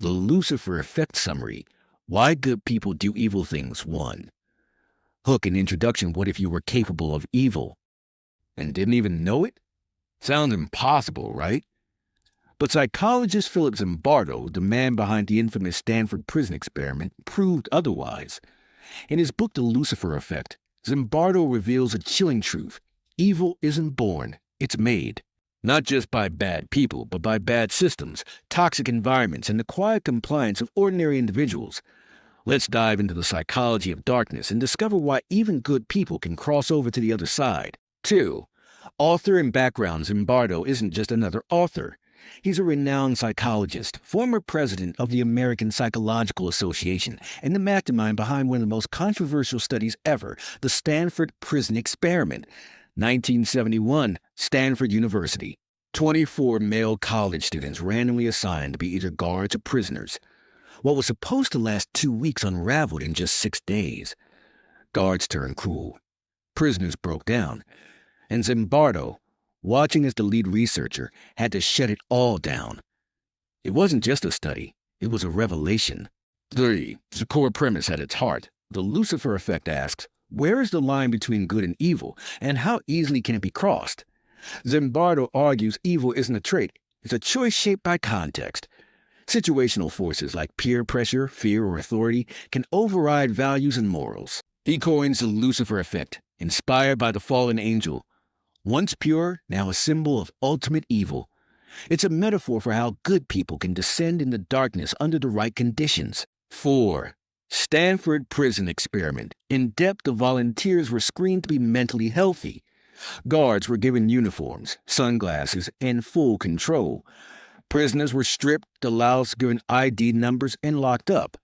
The Lucifer Effect Summary. Why Good People Do Evil Things 1. Hook and introduction. What if you were capable of evil and didn't even know it? Sounds impossible, right? But psychologist Philip Zimbardo, the man behind the infamous Stanford Prison Experiment, proved otherwise. In his book, The Lucifer Effect, Zimbardo reveals a chilling truth. Evil isn't born, it's made. Not just by bad people, but by bad systems, toxic environments, and the quiet compliance of ordinary individuals. Let's dive into the psychology of darkness and discover why even good people can cross over to the other side. 2. Author and background. Zimbardo isn't just another author. He's a renowned psychologist, former president of the American Psychological Association, and the mastermind behind one of the most controversial studies ever, the Stanford Prison Experiment. 1971, Stanford University. 24 male college students randomly assigned to be either guards or prisoners. What was supposed to last 2 weeks unraveled in just 6 days. Guards turned cruel. Prisoners broke down. And Zimbardo, watching as the lead researcher, had to shut it all down. It wasn't just a study. It was a revelation. 3. The core premise at its heart. The Lucifer Effect asks, where is the line between good and evil, and how easily can it be crossed? Zimbardo argues evil isn't a trait. It's a choice shaped by context. Situational forces like peer pressure, fear, or authority can override values and morals. He coins the Lucifer Effect, inspired by the fallen angel. Once pure, now a symbol of ultimate evil. It's a metaphor for how good people can descend into darkness under the right conditions. 4. Stanford Prison Experiment. In depth, the volunteers were screened to be mentally healthy. Guards were given uniforms, sunglasses, and full control. Prisoners were stripped, the louds given ID numbers, and locked up.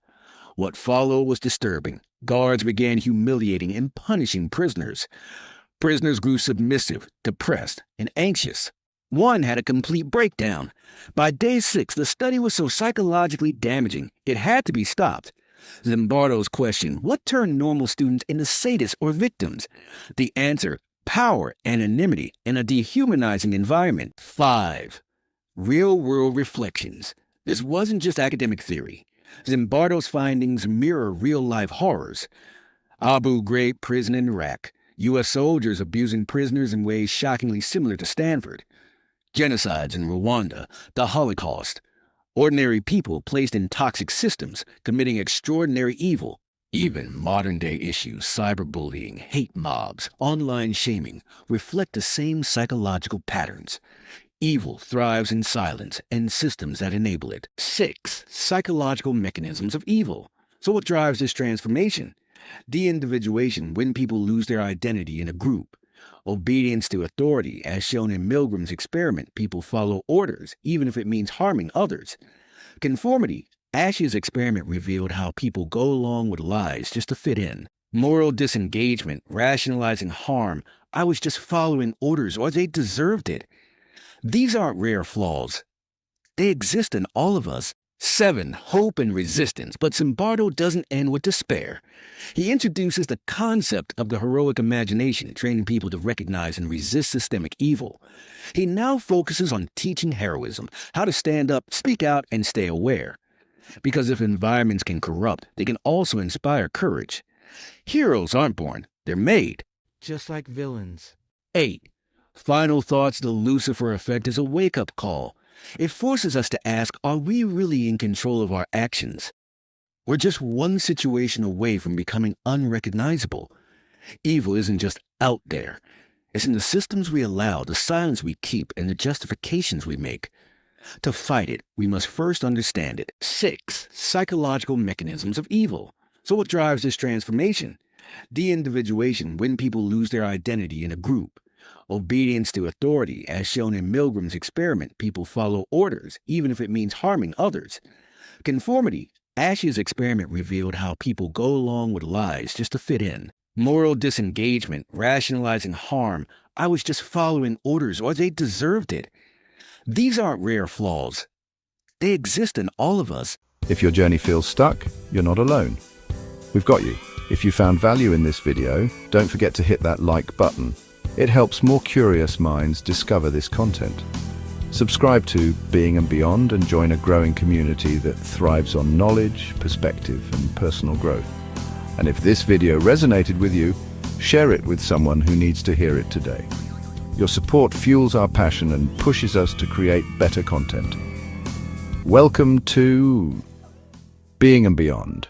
What followed was disturbing. Guards began humiliating and punishing prisoners. Prisoners grew submissive, depressed, and anxious. One had a complete breakdown. By day 6, the study was so psychologically damaging, it had to be stopped. Zimbardo's question, what turned normal students into sadists or victims? The answer, power, anonymity, and a dehumanizing environment. 5. Real-world reflections. This wasn't just academic theory. Zimbardo's findings mirror real-life horrors. Abu Ghraib prison in Iraq. U.S. soldiers abusing prisoners in ways shockingly similar to Stanford. Genocides in Rwanda. The Holocaust. Ordinary people placed in toxic systems, committing extraordinary evil. Even modern-day issues, cyberbullying, hate mobs, online shaming, reflect the same psychological patterns. Evil thrives in silence and systems that enable it. 6. Psychological mechanisms of evil. So what drives this transformation? De-individuation, when people lose their identity in a group. Obedience to authority, as shown in Milgram's experiment. People follow orders, even if it means harming others. Conformity. Ash's experiment revealed how people go along with lies just to fit in. Moral disengagement, rationalizing harm. I was just following orders, or they deserved it. These aren't rare flaws. They exist in all of us. 7. Hope and resistance. But Zimbardo doesn't end with despair. He introduces the concept of the heroic imagination, training people to recognize and resist systemic evil. He now focuses on teaching heroism, how to stand up, speak out, and stay aware. Because if environments can corrupt, they can also inspire courage. Heroes aren't born, they're made. Just like villains. 8. Final thoughts. The Lucifer Effect is a wake-up call. It forces us to ask, are we really in control of our actions? We're just one situation away from becoming unrecognizable. Evil isn't just out there. It's in the systems we allow, the silence we keep, and the justifications we make. To fight it, we must first understand it. 6. Psychological mechanisms of evil. So what drives this transformation? De-individuation, when people lose their identity in a group. Obedience to authority, as shown in Milgram's experiment. People follow orders, even if it means harming others. Conformity. Ash's experiment revealed how people go along with lies just to fit in. Moral disengagement, rationalizing harm. I was just following orders, or they deserved it. These aren't rare flaws. They exist in all of us. If your journey feels stuck, you're not alone. We've got you. If you found value in this video, don't forget to hit that like button. It helps more curious minds discover this content. Subscribe to Being and Beyond and join a growing community that thrives on knowledge, perspective, and personal growth. And if this video resonated with you, share it with someone who needs to hear it today. Your support fuels our passion and pushes us to create better content. Welcome to Being and Beyond.